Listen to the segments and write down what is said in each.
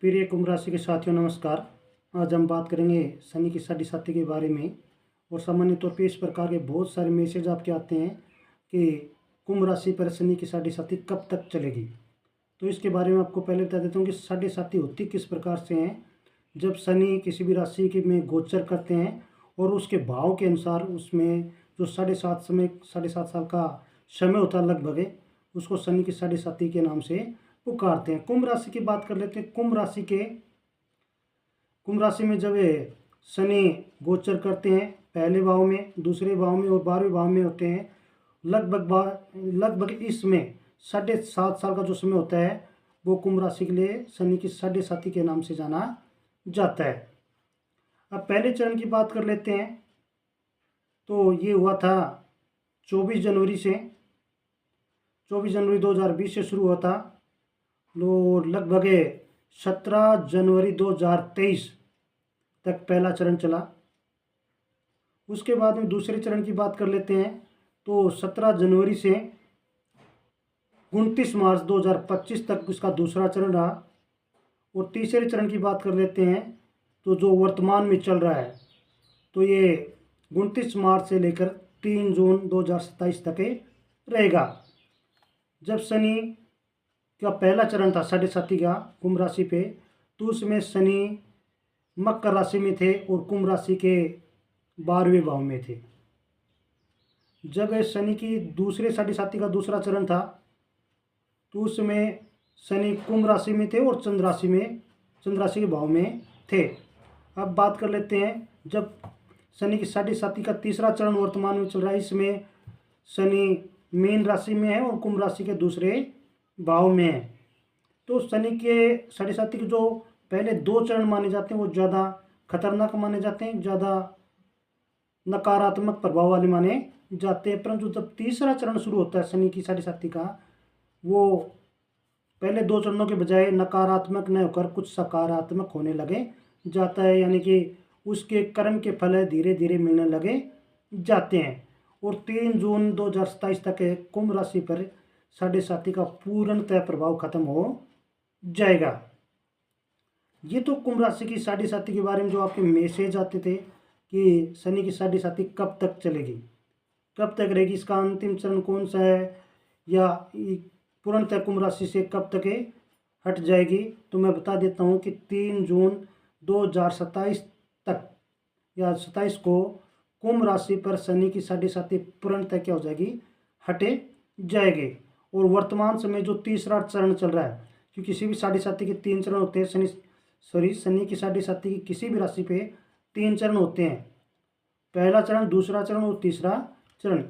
प्रिय कुंभ राशि के साथियों नमस्कार। आज हम बात करेंगे शनि की साढ़े साथी के बारे में। और सामान्य तौर पे इस प्रकार के बहुत सारे मैसेज आपके आते हैं कि कुंभ राशि पर शनि की साढ़े साथी कब तक चलेगी। तो इसके बारे में आपको पहले बता देता हूँ कि साढ़े साथी होती किस प्रकार से हैं। जब शनि किसी भी राशि के में गोचर करते हैं और उसके भाव के अनुसार उसमें जो साढ़े सात साल का समय होता है लगभग, उसको शनि की साढ़े साथी के नाम से पुकारते हैं। कुंभ राशि की बात कर लेते हैं। कुंभ राशि में जब शनि गोचर करते हैं पहले भाव में, दूसरे भाव में और 12वें भाव में होते हैं, लगभग इसमें 7.5 साल का जो समय होता है वो कुंभ राशि के लिए शनि की साढ़े साथी के नाम से जाना जाता है। अब पहले चरण की बात कर लेते हैं। तो ये हुआ था 24 जनवरी 2020 से शुरू हुआ था और लगभग 17 जनवरी 2023 तक पहला चरण चला। उसके बाद में दूसरे चरण की बात कर लेते हैं। तो 17 जनवरी से 29 मार्च 2025 तक उसका दूसरा चरण रहा। और तीसरे चरण की बात कर लेते हैं तो जो वर्तमान में चल रहा है, तो ये 29 मार्च से लेकर 3 जून 2027 तक रहेगा। जब शनि का पहला चरण था साढ़े साथी का कुंभ राशि पे, तो उसमें शनि मकर राशि में थे और कुंभ राशि के 12वें भाव में थे। जब शनि की दूसरे साढ़े साथी का दूसरा चरण था तो उसमें शनि कुंभ राशि में थे और चंद्र राशि के भाव में थे। अब बात कर लेते हैं जब शनि की साढ़े साथी का तीसरा चरण वर्तमान में चल रहा है। इसमें शनि मीन राशि में है और कुंभ राशि के दूसरे भाव में है। तो शनि के साढ़े साथी के जो पहले 2 चरण माने जाते हैं वो ज़्यादा खतरनाक माने जाते हैं, ज़्यादा नकारात्मक प्रभाव वाले माने जाते हैं। परंतु जब तीसरा चरण शुरू होता है शनि की साढ़े साथी का, वो पहले 2 चरणों के बजाय नकारात्मक न होकर कुछ सकारात्मक होने लगे जाता है, यानी कि उसके कर्म के फल धीरे धीरे मिलने लगे जाते हैं। और 3 जून 2027 तक कुंभ राशि पर साढ़े साथी का पूर्णतः प्रभाव खत्म हो जाएगा। ये तो कुंभ राशि की साढ़े साथी के बारे में जो आपके मैसेज आते थे कि शनि की साढ़े साथी कब तक चलेगी, कब तक रहेगी, इसका अंतिम चरण कौन सा है, या पूर्णतः कुंभ राशि से कब तक हट जाएगी, तो मैं बता देता हूँ कि 3 जून 2027 तक या 27 को कुंभ राशि पर शनि की साढ़े साथी पूर्णतः क्या हो जाएगी, हटे जाएगी। और वर्तमान समय जो तीसरा चरण चल रहा है, क्योंकि किसी भी साढ़े साथी के 3 चरण होते हैं, शनि की साढ़े साथी की किसी भी राशि पे 3 चरण होते हैं, पहला चरण, दूसरा चरण और तीसरा चरण।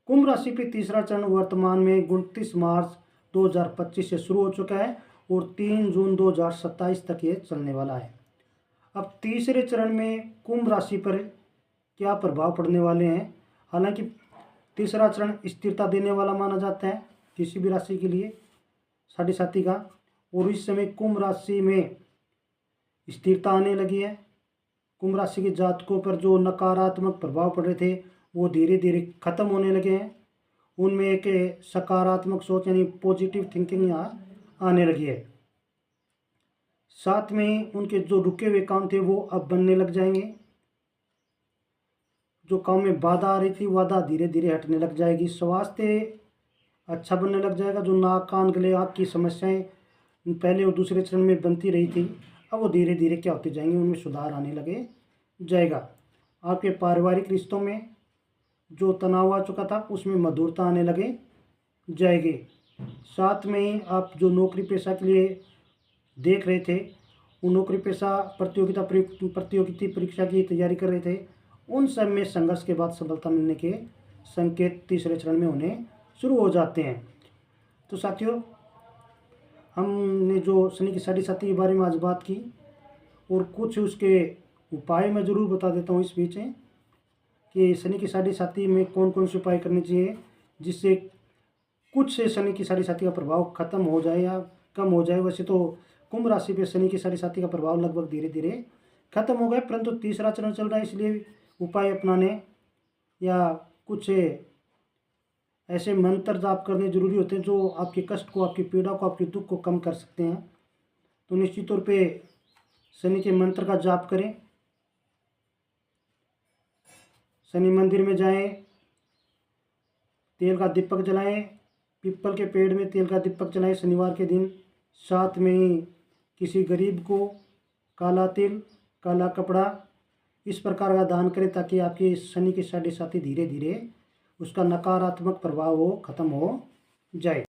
कुंभ राशि पे तीसरा चरण वर्तमान में 29 मार्च 2025 से शुरू हो चुका है और 3 जून 2027 तक ये चलने वाला है। अब तीसरे चरण में कुंभ राशि पर क्या प्रभाव पड़ने वाले हैं। हालांकि तीसरा चरण स्थिरता देने वाला माना जाता है किसी भी राशि के लिए साढ़े साथी का, और इस समय कुंभ राशि में स्थिरता आने लगी है। कुंभ राशि के जातकों पर जो नकारात्मक प्रभाव पड़ रहे थे वो धीरे धीरे खत्म होने लगे हैं। उनमें एक सकारात्मक सोच यानी पॉजिटिव थिंकिंग यहाँ आने लगी है। साथ में उनके जो रुके हुए काम थे वो अब बनने लग जाएंगे। जो काम में बाधा आ रही थी बाधा धीरे धीरे हटने लग जाएगी। स्वास्थ्य अच्छा बनने लग जाएगा। जो नाक कान गले आँख की समस्याएं पहले और दूसरे चरण में बनती रही थी, अब वो धीरे धीरे क्या होती जाएंगी, उनमें सुधार आने लगे जाएगा। आपके पारिवारिक रिश्तों में जो तनाव आ चुका था उसमें मधुरता आने लगे जाएगी। साथ में ही आप जो नौकरी पेशा के लिए देख रहे थे, वो नौकरी पेशा प्रतियोगिता परीक्षा की तैयारी कर रहे थे, उन सब में संघर्ष के बाद सफलता मिलने के संकेत तीसरे चरण में होने शुरू हो जाते हैं। तो साथियों, हमने जो शनि की साढ़े साथी के बारे में आज बात की और कुछ उसके उपाय मैं ज़रूर बता देता हूँ इस बीच में कि शनि की साढ़े साथी में कौन कौन से उपाय करने चाहिए जिससे कुछ से शनि की साढ़े साथी का प्रभाव खत्म हो जाए या कम हो जाए। वैसे तो कुंभ राशि पे शनि की साढ़े साथी का प्रभाव लगभग धीरे धीरे खत्म हो गया, परंतु तीसरा चरण चल रहा है, इसलिए उपाय अपनाने या कुछ ऐसे मंत्र जाप करने जरूरी होते हैं जो आपके कष्ट को, आपकी पीड़ा को, आपके दुख को कम कर सकते हैं। तो निश्चित तौर पे शनि के मंत्र का जाप करें, शनि मंदिर में जाएं, तेल का दीपक जलाएं, पीपल के पेड़ में तेल का दीपक जलाएं शनिवार के दिन। साथ में ही किसी गरीब को काला तिल, काला कपड़ा इस प्रकार का दान करें ताकि आपकी शनि की साढ़े साथी धीरे धीरे उसका नकारात्मक प्रभाव हो खत्म हो जाए।